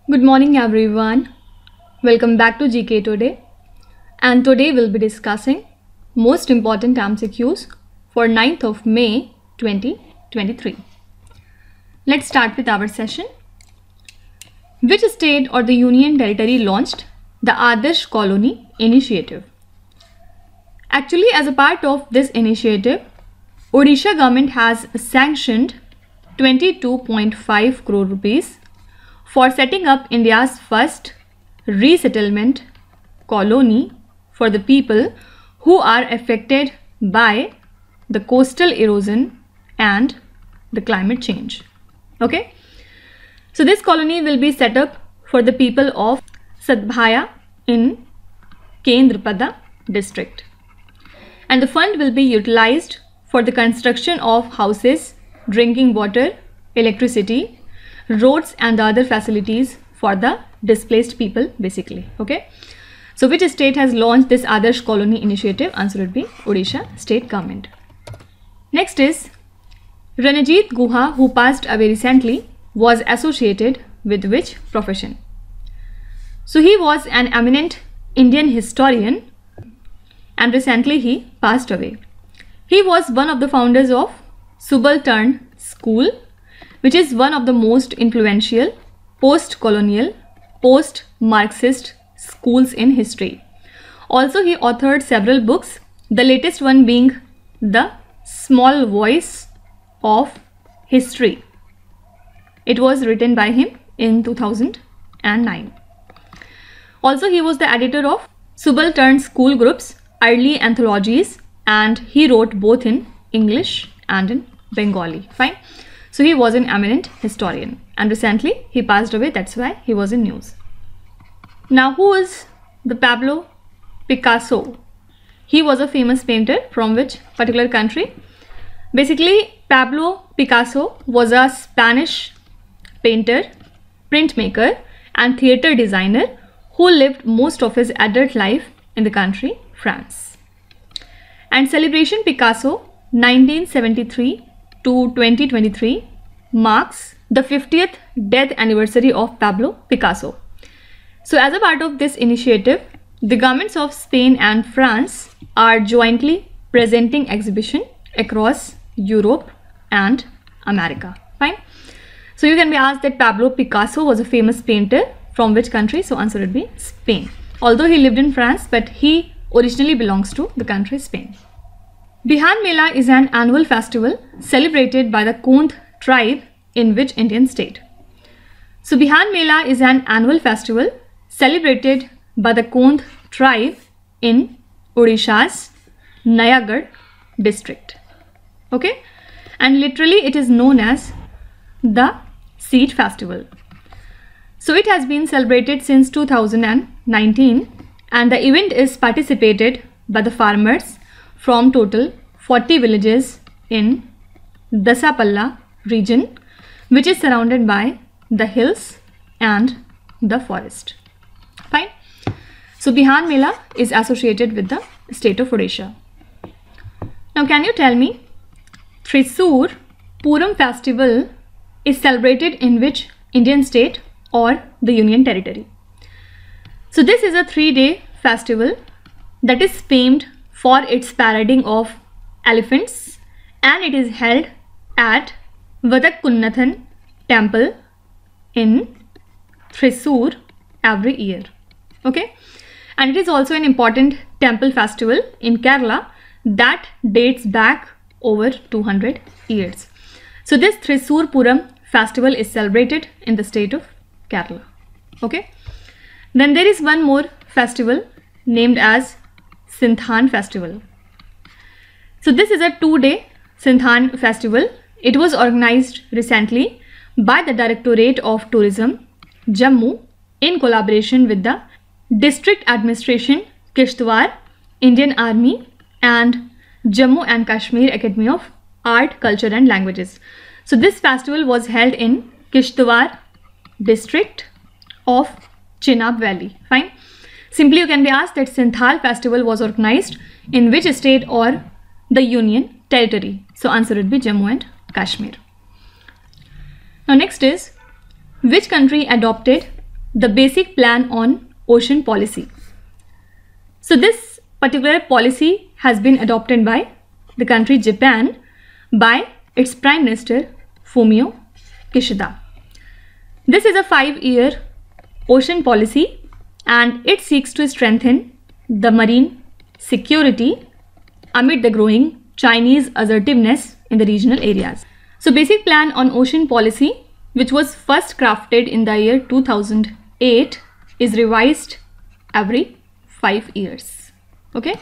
Good morning everyone. Welcome back to GK Today. And today we'll be discussing most important MCQs for 9th of May 2023. Let's start with our session. Which state or the union territory launched the Adarsh Colony Initiative? Actually, as a part of this initiative, Odisha government has sanctioned 22.5 crore rupees for setting up India's first resettlement colony for the people who are affected by the coastal erosion and the climate change. Okay, so this colony will be set up for the people of Sadbhaya in Kendrapada district, and the fund will be utilized for the construction of houses, drinking water, electricity, roads and the other facilities for the displaced people basically. Okay, so which state has launched this Adarsh Colony Initiative? Answer would be Odisha state government. Next is Ranjit Guha, who passed away recently, was associated with which profession? So he was an eminent Indian historian and recently he passed away. He was one of the founders of Subaltern School, which is one of the most influential post-colonial, post-Marxist schools in history. Also, he authored several books, the latest one being The Small Voice of History. It was written by him in 2009. Also, he was the editor of Subaltern School Group's early anthologies, and he wrote both in English and in Bengali. Fine. So he was an eminent historian and recently he passed away, that's why he was in news. Now, who is the Pablo Picasso? He was a famous painter from which particular country? Basically, Pablo Picasso was a Spanish painter, printmaker and theater designer who lived most of his adult life in the country France. And Celebration Picasso 1973 to 2023 marks the 50th death anniversary of Pablo Picasso. So as a part of this initiative, the governments of Spain and France are jointly presenting exhibition across Europe and America. Fine. So you can be asked that Pablo Picasso was a famous painter from which country? So answer would be Spain. Although he lived in France, but he originally belongs to the country Spain. Bihan Mela is an annual festival celebrated by the Kondh tribe in which Indian state? So Bihan Mela is an annual festival celebrated by the Kondh tribe in Odisha's Nayagarh district. Okay, and literally it is known as the Seed Festival. So it has been celebrated since 2019 and the event is participated by the farmers from total 40 villages in Dasapalla region, which is surrounded by the hills and the forest. Fine. So Bihan Mela is associated with the state of Odisha. Now can you tell me, Thrissur Puram festival is celebrated in which Indian state or the Union Territory? So this is a 3-day festival that is famed for its parading of elephants and it is held at Vadakunnathan temple in Thrissur every year. Okay, and it is also an important temple festival in Kerala that dates back over 200 years. So this Thrissur Puram festival is celebrated in the state of Kerala. Okay, then there is one more festival named as Sinthan festival. So this is a 2-day Sinthan festival. It was organized recently by the Directorate of Tourism, Jammu, in collaboration with the District Administration, Kishtwar, Indian Army and Jammu and Kashmir Academy of Art, Culture and Languages. So this festival was held in Kishtwar district of Chenab Valley. Fine. Simply you can be asked that Sinthal festival was organized in which state or the Union Territory? So answer would be Jammu and Kashmir. Now next is, which country adopted the basic plan on ocean policy. So this particular policy has been adopted by the country Japan by its Prime Minister Fumio Kishida. This is a 5-year ocean policy and it seeks to strengthen the marine security amid the growing Chinese assertiveness in the regional areas. So basic plan on ocean policy, which was first crafted in the year 2008, is revised every 5 years. Okay,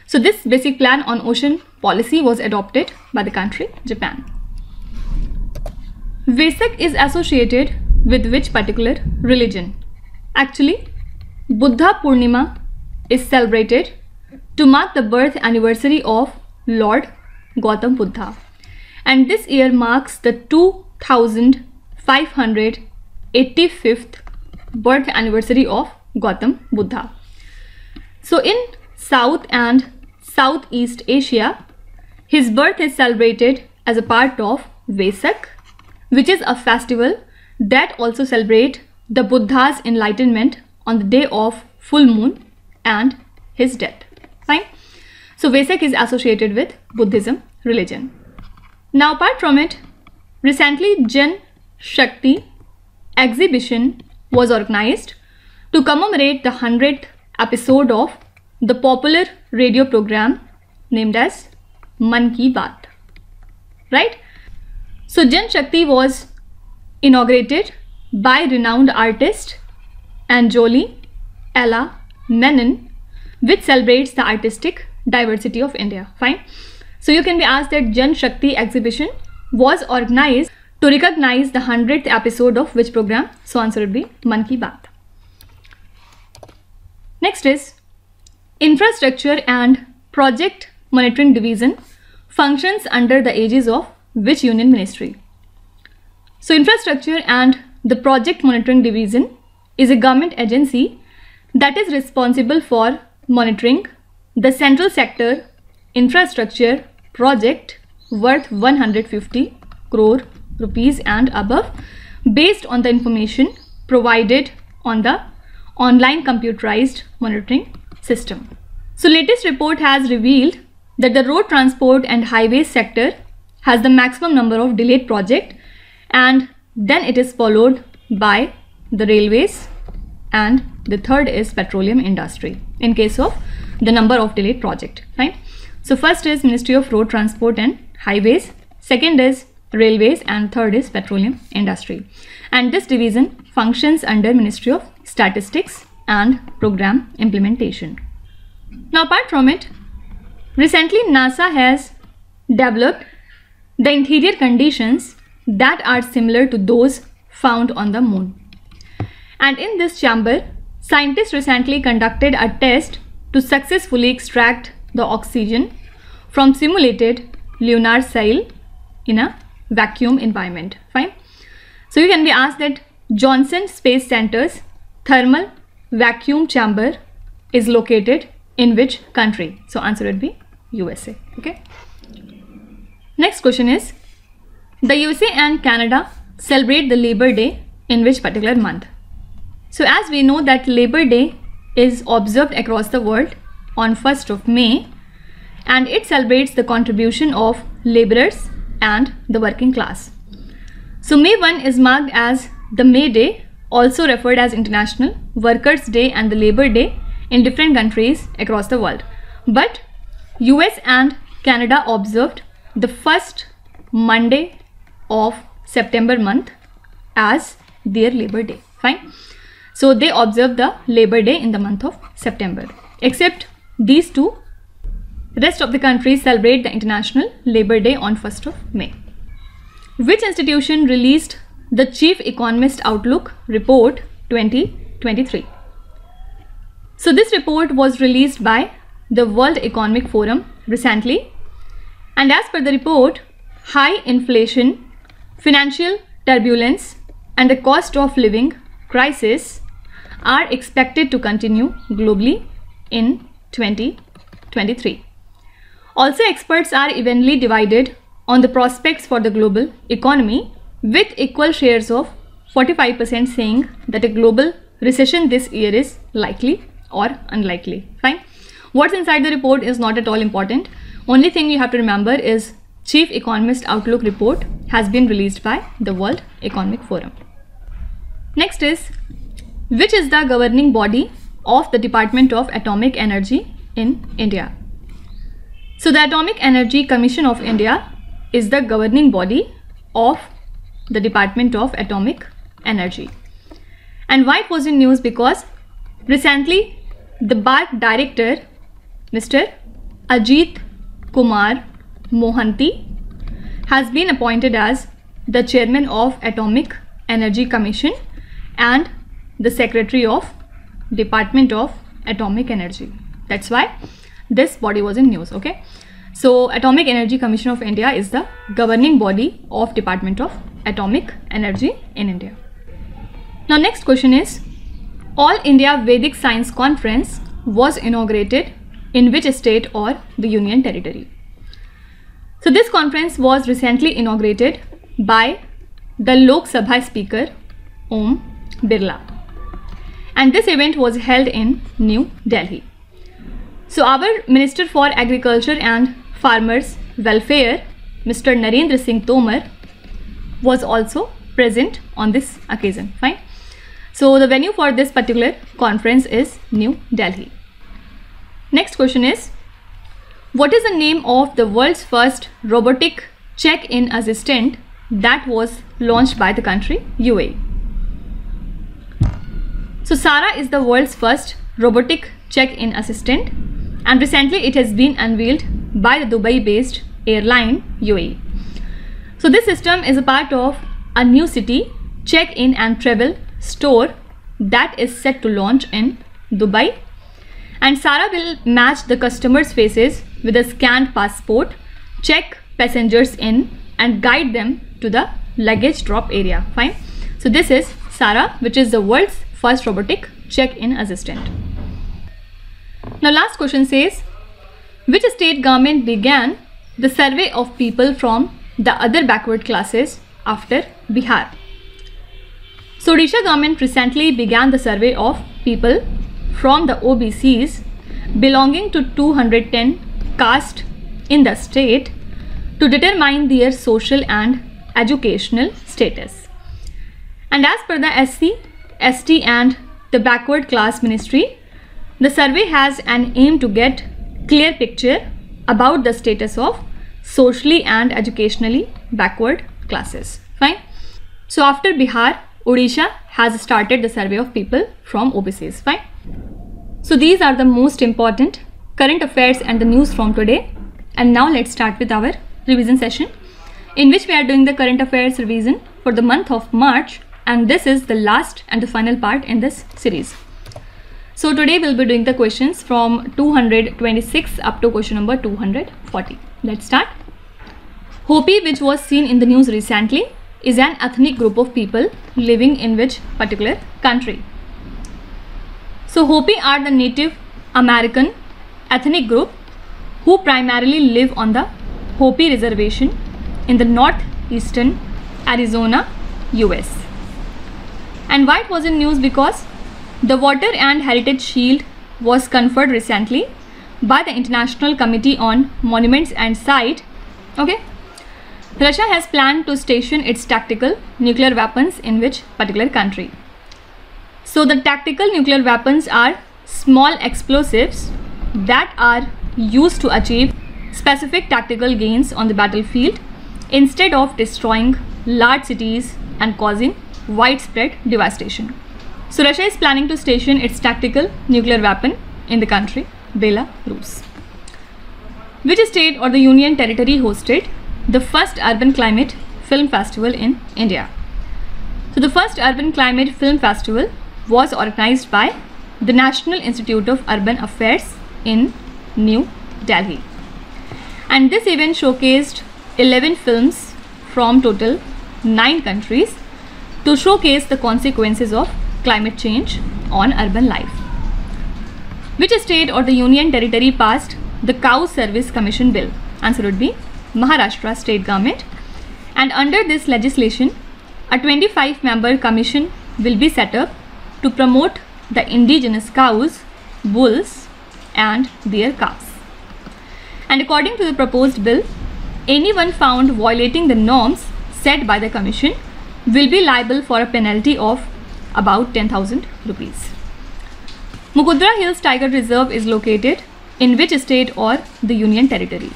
so this basic plan on ocean policy was adopted by the country Japan. Vesak is associated with which particular religion? Actually, Buddha Purnima is celebrated to mark the birth anniversary of Lord Gautam Buddha, and this year marks the 2585th birth anniversary of Gautam Buddha. So in South and Southeast Asia, his birth is celebrated as a part of Vesak, which is a festival that also celebrates the Buddha's enlightenment on the day of full moon and his death. Fine. So Vesak is associated with Buddhism religion. Now apart from it, recently Jan Shakti exhibition was organized to commemorate the 100th episode of the popular radio program named as Man Ki Baat. Right? So Jan Shakti was inaugurated by renowned artist Anjali Ella Menon, which celebrates the artistic diversity of India. Fine. So you can be asked that Jan Shakti exhibition was organized to recognize the 100th episode of which program? So answer would be Man Ki Baat. Next is Infrastructure and Project Monitoring Division functions under the aegis of which union ministry? So Infrastructure and the Project Monitoring Division is a government agency that is responsible for monitoring the central sector infrastructure project worth 150 crore rupees and above based on the information provided on the online computerized monitoring system. So latest report has revealed that the road transport and highways sector has the maximum number of delayed projects, and then it is followed by the railways, and the third is petroleum industry in case of the number of delayed project. Right? So first is Ministry of Road Transport and Highways, second is railways, and third is petroleum industry. And this division functions under Ministry of Statistics and Program Implementation. Now apart from it, recently NASA has developed the interior conditions that are similar to those found on the moon. And in this chamber, scientists recently conducted a test to successfully extract the oxygen from simulated lunar soil in a vacuum environment. Fine. So you can be asked that Johnson Space Center's thermal vacuum chamber is located in which country? So answer would be USA. Okay. Next question is, the USA and Canada celebrate the Labor Day in which particular month? So as we know that Labor Day is observed across the world on 1st of May, and it celebrates the contribution of laborers and the working class. So May 1 is marked as the May Day, also referred as International Workers' Day and the Labor Day in different countries across the world. But US and Canada observed the first Monday of September month as their Labor Day. Fine. So they observe the Labor Day in the month of September. Except these two, rest of the countries celebrate the International Labor Day on 1st of May. Which institution released the Chief Economist Outlook Report 2023? So this report was released by the World Economic Forum recently, and as per the report, high inflation, financial turbulence and the cost of living crisis are expected to continue globally in 2023. Also, experts are evenly divided on the prospects for the global economy, with equal shares of 45% saying that a global recession this year is likely or unlikely. Fine. What's inside the report is not at all important. Only thing you have to remember is Chief Economist Outlook report has been released by the World Economic Forum. Next is, which is the governing body of the Department of Atomic Energy in India? So the Atomic Energy Commission of India is the governing body of the Department of Atomic Energy. And why it was in news? Because recently the BARC director, Mr. Ajit Kumar Mohanty, has been appointed as the chairman of Atomic Energy Commission and the secretary of Department of Atomic Energy. That's why this body was in news. Okay, so Atomic Energy Commission of India is the governing body of Department of Atomic Energy in India. Now next question is, All India Vedic Science Conference was inaugurated in which state or the Union Territory? So this conference was recently inaugurated by the Lok Sabha Speaker Om Birla, and this event was held in New Delhi. So our Minister for Agriculture and Farmers Welfare, Mr. Narendra Singh Tomar, was also present on this occasion. Fine. So the venue for this particular conference is New Delhi. Next question is, what is the name of the world's first robotic check-in assistant that was launched by the country UAE? So Sara is the world's first robotic check-in assistant, and recently it has been unveiled by the Dubai-based airline UAE. So this system is a part of a new city check-in and travel store that is set to launch in Dubai, and Sara will match the customers' faces with a scanned passport, check passengers in and guide them to the luggage drop area. Fine. So this is Sara, which is the world's first robotic check-in assistant. Now last question says, which state government began the survey of people from the other backward classes after Bihar? So Odisha government recently began the survey of people from the OBCs belonging to 210 castes in the state to determine their social and educational status. And as per the SC, ST and the backward class ministry, the survey has an aim to get clear picture about the status of socially and educationally backward classes. Fine. So after Bihar, Odisha has started the survey of people from OBCs. Fine. So these are the most important current affairs and the news from today. And now let's start with our revision session, in which we are doing the current affairs revision for the month of March, and this is the last and the final part in this series. So today we'll be doing the questions from 226 up to question number 240. Let's start. Hopi, which was seen in the news recently, is an ethnic group of people living in which particular country? So Hopi are the Native American ethnic group who primarily live on the Hopi Reservation in the northeastern Arizona, US. And why it was in news? Because the Water and Heritage Shield was conferred recently by the International Committee on Monuments and Sites. Okay. Russia has planned to station its tactical nuclear weapons in which particular country? So the tactical nuclear weapons are small explosives that are used to achieve specific tactical gains on the battlefield instead of destroying large cities and causing widespread devastation. So Russia is planning to station its tactical nuclear weapon in the country Belarus. Which state or the Union Territory hosted the first Urban Climate Film Festival in India? So the first Urban Climate Film Festival was organized by the National Institute of Urban Affairs in New Delhi. And this event showcased 11 films from total 9 countries to showcase the consequences of climate change on urban life. Which state or the Union Territory passed the Cow Service Commission Bill? Answer would be Maharashtra State Government. And under this legislation, a 25-member commission will be set up to promote the indigenous cows, bulls and their calves. And according to the proposed bill, anyone found violating the norms set by the Commission will be liable for a penalty of about 10,000 rupees. Mukudra Hills Tiger Reserve is located in which state or the Union Territory?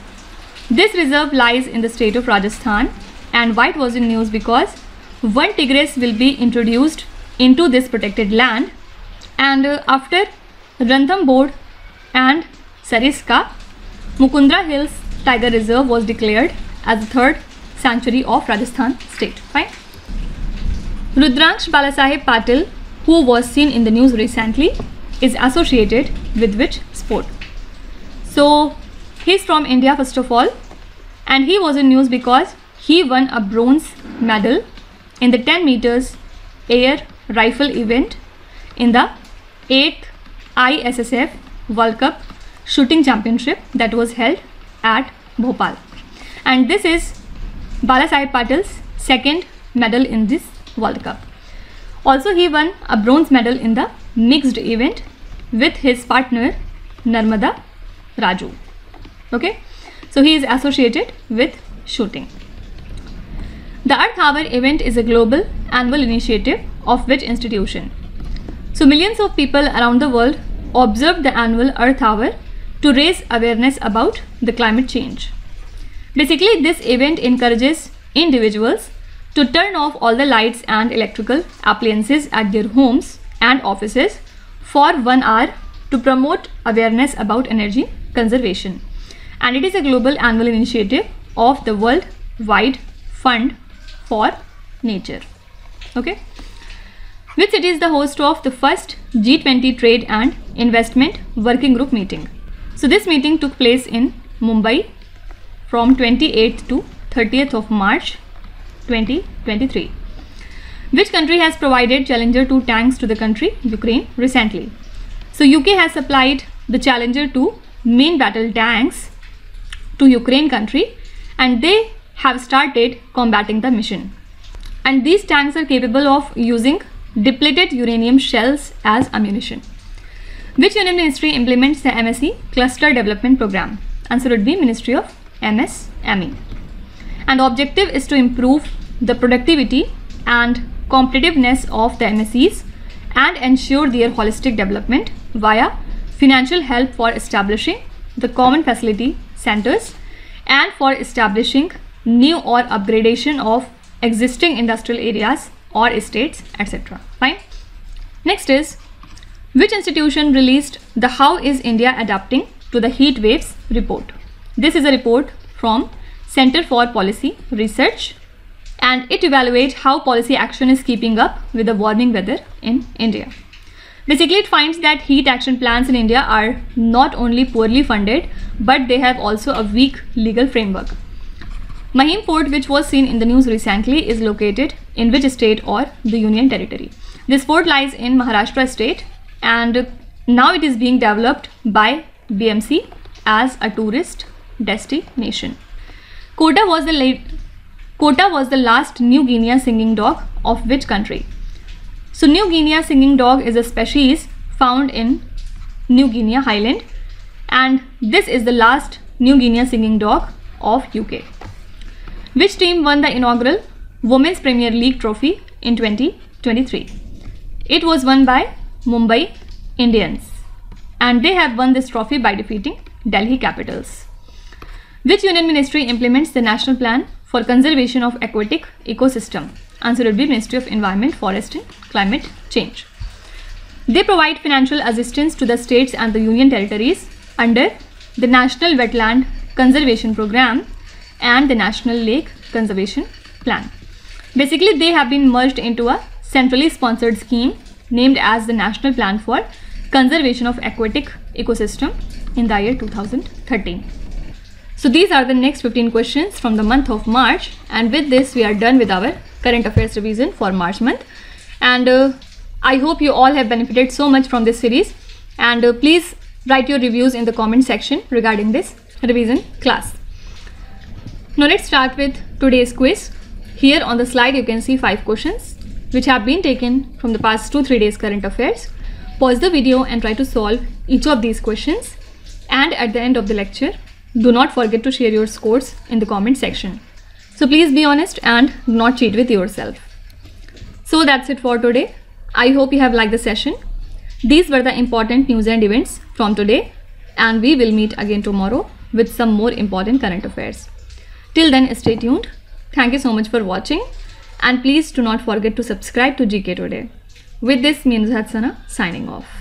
This reserve lies in the state of Rajasthan, and why it was in news because one tigress will be introduced into this protected land, and after Ranthambore and Sariska, Mukundra Hills Tiger Reserve was declared as the third sanctuary of Rajasthan state. Fine. Rudraksh Balasaheb Patil, who was seen in the news recently, is associated with which sport? So he's from India first of all, and he was in news because he won a bronze medal in the 10 meters air rifle event in the 8th ISSF World Cup shooting championship that was held at Bhopal, and this is Balasaheb Patil's second medal in this World Cup. Also he won a bronze medal in the mixed event with his partner Narmada Raju. Okay, so he is associated with shooting. The Earth Hour event is a global annual initiative of which institution? So millions of people around the world observe the annual Earth Hour to raise awareness about the climate change. Basically, this event encourages individuals to turn off all the lights and electrical appliances at their homes and offices for 1 hour to promote awareness about energy conservation. And it is a global annual initiative of the World Wide Fund for Nature. Okay. Which city is the host of the first G20 Trade and Investment Working Group meeting? So this meeting took place in Mumbai from 28th to 30th of March 2023. Which country has provided Challenger 2 tanks to the country Ukraine recently? So UK has supplied the Challenger 2 main battle tanks to Ukraine country, and they have started combating the mission. And these tanks are capable of using depleted uranium shells as ammunition. Which Union Ministry implements the MSc Cluster Development Program? Answer would be Ministry of MSME. And the objective is to improve the productivity and competitiveness of the MSCs and ensure their holistic development via financial help for establishing the common facility centers and for establishing new or upgradation of existing industrial areas or estates, etc. Fine. Next is, which institution released the How is India Adapting to the Heat Waves report? This is a report from Center for Policy Research, and it evaluates how policy action is keeping up with the warming weather in India. Basically, it finds that heat action plans in India are not only poorly funded, but they have also a weak legal framework. Mahim Fort, which was seen in the news recently, is located in which state or the Union Territory? This fort lies in Maharashtra state, and now it is being developed by BMC as a tourist destination. Kota was the last New Guinea singing dog of which country? So New Guinea singing dog is a species found in New Guinea Highland, and this is the last New Guinea singing dog of UK. Which team won the inaugural Women's Premier League trophy in 2023? It was won by Mumbai Indians, and they have won this trophy by defeating Delhi Capitals. Which Union Ministry implements the National Plan for Conservation of Aquatic Ecosystem? Answer would be Ministry of Environment, Forest and Climate Change. They provide financial assistance to the states and the union territories under the National Wetland Conservation Program and the National Lake Conservation Plan. Basically, they have been merged into a centrally sponsored scheme named as the National Plan for Conservation of Aquatic Ecosystem in the year 2013. So these are the next 15 questions from the month of March, and with this we are done with our current affairs revision for March month. And I hope you all have benefited so much from this series, and please write your reviews in the comment section regarding this revision class. Now let's start with today's quiz. Here on the slide you can see 5 questions. which have been taken from the past 2-3 days current affairs. Pause the video and try to solve each of these questions. And at the end of the lecture, do not forget to share your scores in the comment section. So please be honest and do not cheat with yourself. So that's it for today. I hope you have liked the session. These were the important news and events from today, and we will meet again tomorrow with some more important current affairs. Till then, stay tuned. Thank you so much for watching, and please do not forget to subscribe to GK Today. With this, me Nuzhat Sana signing off.